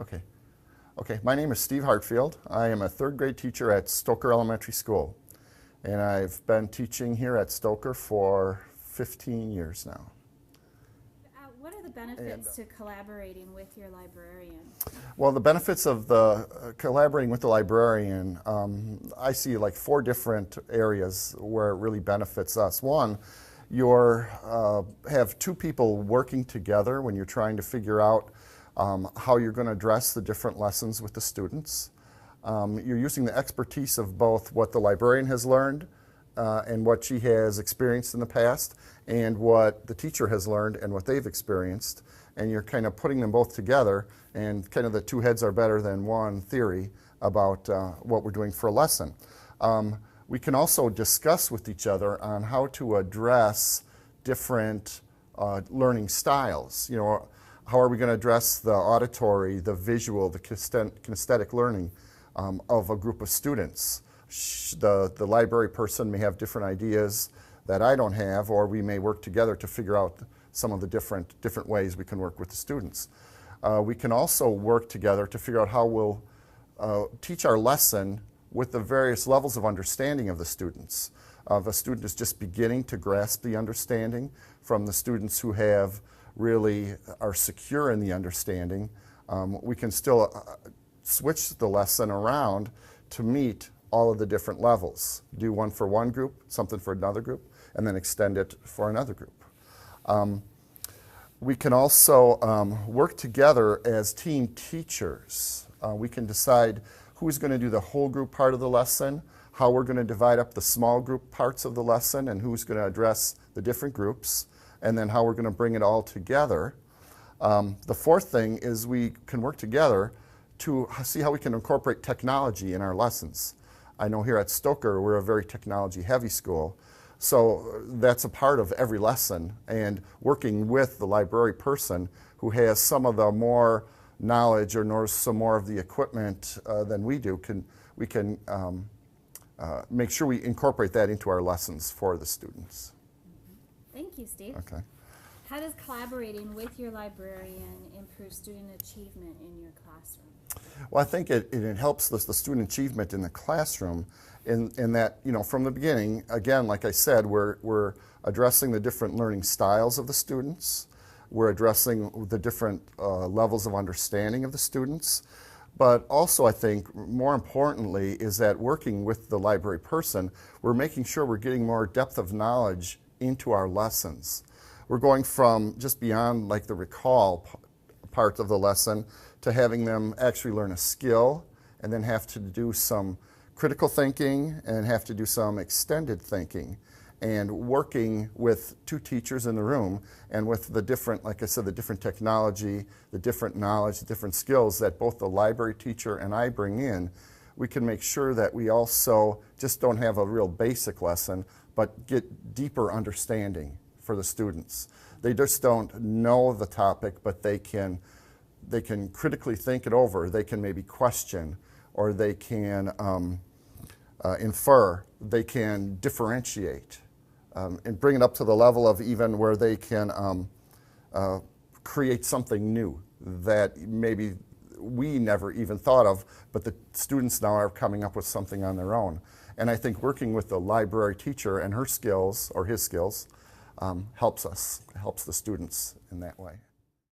Okay. Okay, my name is Steve Hartfield. I am a third grade teacher at Stoker Elementary School. And I've been teaching here at Stoker for 15 years now. What are the benefits to collaborating with your librarian? Well, the benefits of the collaborating with the librarian, I see like 4 different areas where it really benefits us. One, you have 2 people working together when you're trying to figure out how you're going to address the different lessons with the students. You're using the expertise of both what the librarian has learned and what she has experienced in the past, and what the teacher has learned and what they've experienced, and you're kind of putting them both together, and kind of the 2 heads are better than one theory about what we're doing for a lesson. We can also discuss with each other on how to address different learning styles. You know, how are we going to address the auditory, the visual, the kinesthetic learning of a group of students? The library person may have different ideas that I don't have, or we may work together to figure out some of the different ways we can work with the students. We can also work together to figure out how we'll teach our lesson with the various levels of understanding of the students. If a student is just beginning to grasp the understanding, from the students who are secure in the understanding, we can still switch the lesson around to meet all of the different levels. Do one for one group, something for another group, and then extend it for another group. We can also work together as team teachers. We can decide who's going to do the whole group part of the lesson, how we're going to divide up the small group parts of the lesson, and who's going to address the different groups, and then how we're going to bring it all together. The 4th thing is we can work together to see how we can incorporate technology in our lessons. I know here at Stoker we're a very technology-heavy school, so that's a part of every lesson, and working with the library person who has some of the more knowledge or knows some more of the equipment than we do, we can make sure we incorporate that into our lessons for the students. Thank you, Steve. Okay. How does collaborating with your librarian improve student achievement in your classroom? Well, I think it helps the student achievement in the classroom in that, you know, from the beginning, again, like I said, we're addressing the different learning styles of the students. We're addressing the different levels of understanding of the students. But also, I think, more importantly, is that working with the library person, we're making sure we're getting more depth of knowledge into our lessons. We're going from just beyond like the recall part of the lesson to having them actually learn a skill, and then have to do some critical thinking and have to do some extended thinking, and working with 2 teachers in the room, and with the different, like I said, the different technology, the different knowledge, the different skills that both the library teacher and I bring in, we can make sure that we also just don't have a real basic lesson, but get deeper understanding for the students. They just don't know the topic, but they can critically think it over. They can maybe question, or they can infer, they can differentiate, and bring it up to the level of even where they can create something new that maybe we never even thought of, but the students now are coming up with something on their own. And I think working with the library teacher and her skills, or his skills, helps the students in that way.